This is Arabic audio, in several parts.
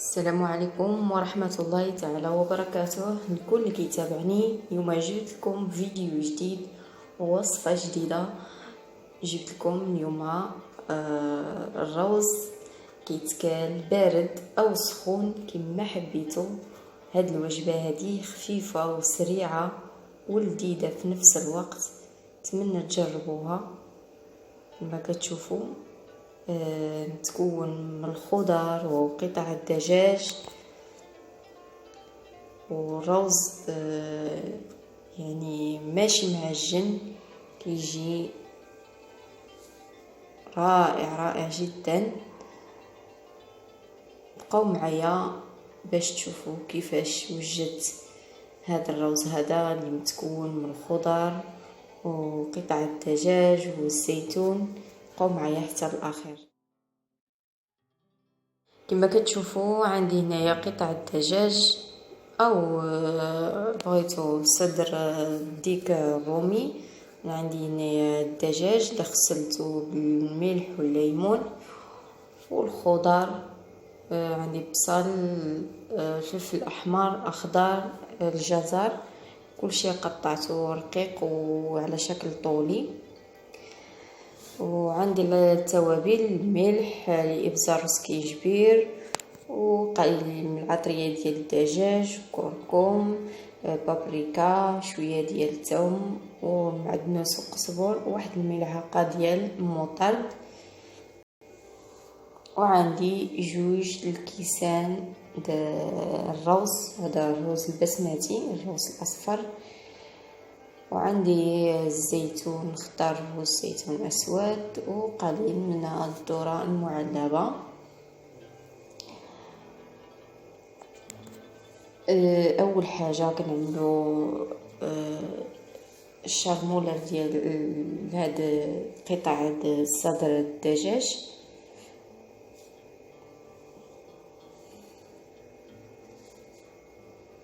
السلام عليكم ورحمة الله تعالى وبركاته. لكل اللي كيتابعني اليوم جبت لكم فيديو جديد ووصفة جديدة. جبت لكم اليوم الروز كيتكال بارد او سخون كما حبيتو. هاد الوجبة هذه خفيفة وسريعة ولذيذة في نفس الوقت، نتمنى تجربوها. كما كتشوفوا تكون من الخضر وقطع الدجاج والروز، يعني ماشي معجن، كيجي رائع جدا. بقاو معايا باش تشوفوا كيفاش وجدت هذا الروز هذا اللي متكون من الخضر وقطع الدجاج والزيتون. بقاو معايا حتى الاخير. كما كتشوفوا عندي هنايا قطع الدجاج او بغيتو صدر ديك الرومي. عندي هنايا الدجاج اللي غسلته بالملح والليمون والخضر. عندي بصل، فلفل احمر، اخضر، الجزر، كلشي قطعته رقيق وعلى شكل طولي. وعندي التوابل، الملح لابزار وسكيجبير وقليل من العطريه ديال الدجاج، كركم، بابريكا، شويه ديال الثوم ومعدنوس وقزبر وواحد الملعقه ديال المطرد. وعندي جوج الكيسان الروز، هذا الروز البسمتي، الروز الاصفر. وعندي الزيتون اخضر والزيتون اسود وقليل من الذره المعلبه. اول حاجه كنعملوا الشارموله ديال هاد قطع صدر الدجاج.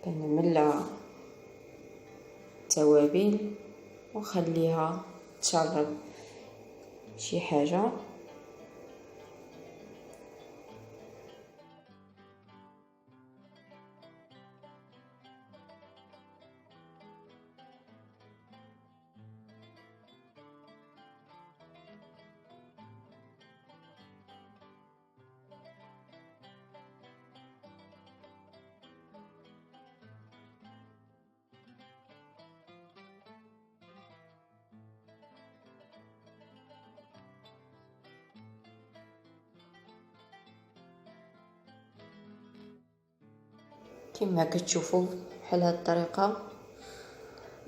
كنعملها توابل وخليها تشرب شي حاجه. كما كتشوفوا بحال هاد الطريقه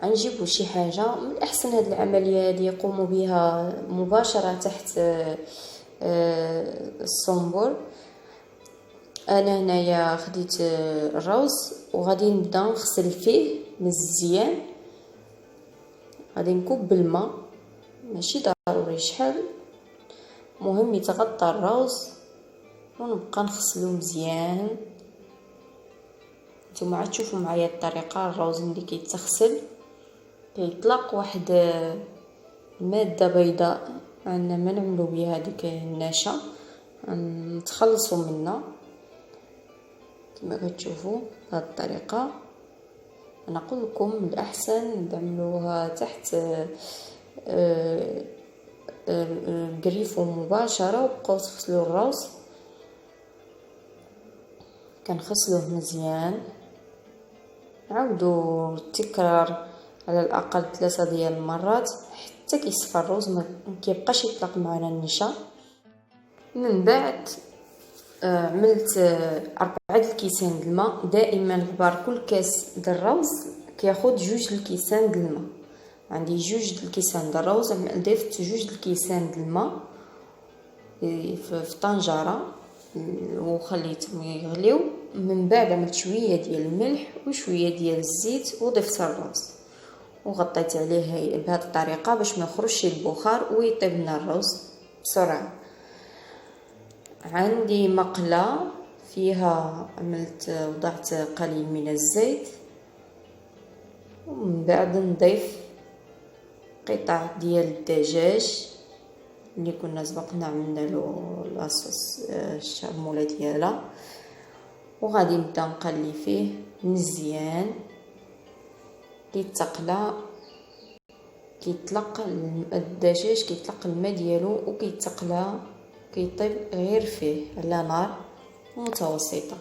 غنجيبوا شي حاجه. من الاحسن هاد العمليه هذه يقوموا بها مباشره تحت الصنبور. انا هنايا خديت الروز وغادي نبدا نغسل فيه مزيان. غادي نكب الماء، ماشي ضروري شحال، مهم يتغطى الروز ونبقى نغسلو مزيان. نتوما عاد تشوفوا معايا الطريقه. الروز ملي كيتغسل كيطلق واحد ماده بيضاء، عندنا ما نعملو بها هذيك النشا، نتخلصوا منها. كما كتشوفوا بهذه الطريقه. انا نقول لكم الاحسن تعملوها تحت الكريفو مباشره وبقاو تغسلوا الروز. كنغسلوه مزيان، نعاودوا التكرار على الاقل 3 ديال المرات حتى كيصفى الروز، ما كيبقاش يطلق معنا النشا. من بعد عملت 4 الكيسان د الماء. دائما كبار كل كاس د الروز كياخد 2 الكيسان د الماء. عندي 2 الكيسان د الروز، ضفت 2 الكيسان د الماء في طنجره وخليتهم يغليو. من بعد عملت شويه ديال الملح وشويه ديال الزيت وضفت الروز وغطيت عليه بهذه الطريقه باش ما يخرجش البخار ويطيب لنا الروز بسرعه. عندي مقله فيها وضعت قليل من الزيت، ومن بعد نضيف قطع ديال الدجاج اللي كنا سبقنا عملنا له لاصوص الشرموله ديالها. وغادي نبدا نقلي فيه مزيان كيتقلى، كيطلق الدجاج، كيطلق الماء ديالو وكيتقلى، كيطيب غير فيه على نار متوسطه.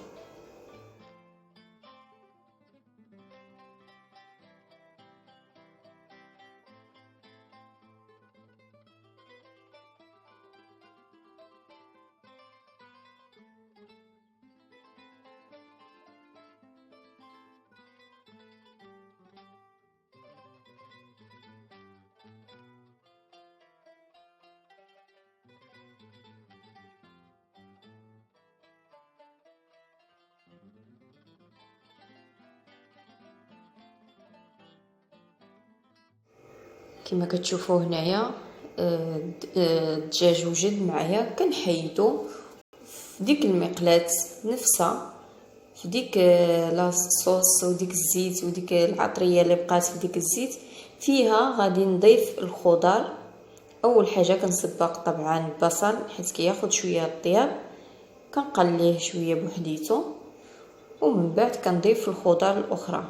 كما كتشوفوا هنايا الدجاج وجد معايا، كنحيدو في ديك المقلاة نفسها، في ديك لاصوص وديك الزيت وديك العطريه اللي بقات في ديك الزيت، فيها غادي نضيف الخضر. اول حاجه كنسبق طبعا البصل حيت كياخذ شويه الطياب، كنقليه شويه بوحديتو، ومن بعد كنضيف الخضر الاخرى.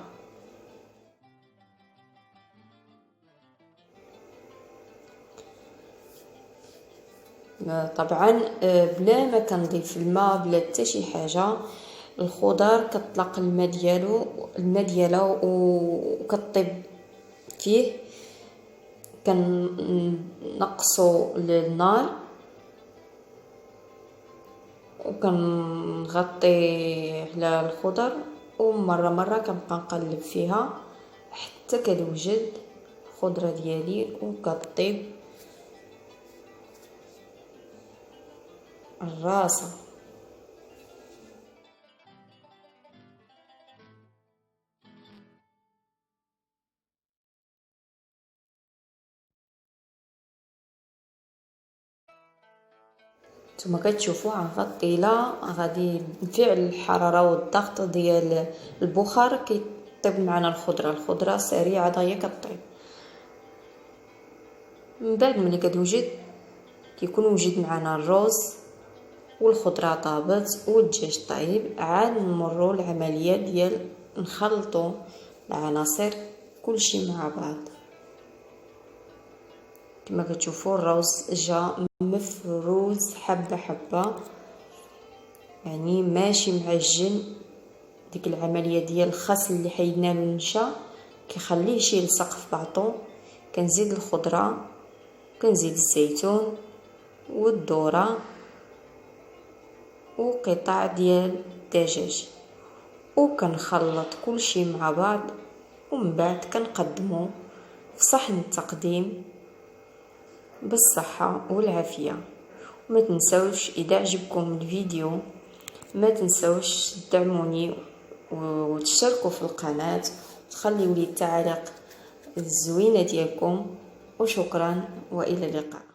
طبعا بلا ما كنضيف الماء بلا حتى شي حاجه، الخضر كتطلق الماء ديالها وكطيب فيه. كنقصوا النار وكنغطي على الخضر، ومره كنبقى نقلب فيها حتى كتوجد الخضره ديالي وكطيب الراسه. نتوما كتشوفوا غنغطي لها، غادي نفعل الحراره والضغط ديال البخار كيطيب معنا الخضره سريعه دغيا كطيب. من بعد ملي كتوجد كيكون وجد معنا الرز والخضره طابت والدجاج طيب، عاد نمروا العمليه ديال نخلطوا العناصر كلشي مع بعض. كما كتشوفوا الروز جا مفروز حبه حبه، يعني ماشي معجن. ديك العمليه ديال الخس اللي حيدنا له النشا كيخليه شي يلصق في بعضو. كنزيد الخضره، كنزيد الزيتون والذره وقطع ديال الدجاج، وكنخلط كلشي مع بعض، ومن بعد كنقدمو في صحن التقديم بالصحة والعافية. وما تنسوش اذا عجبكم الفيديو ما تنسوش تدعموني وتشتركوا في القناة وتخليوا لي التعاليق الزوينة ديالكم، وشكرا والى اللقاء.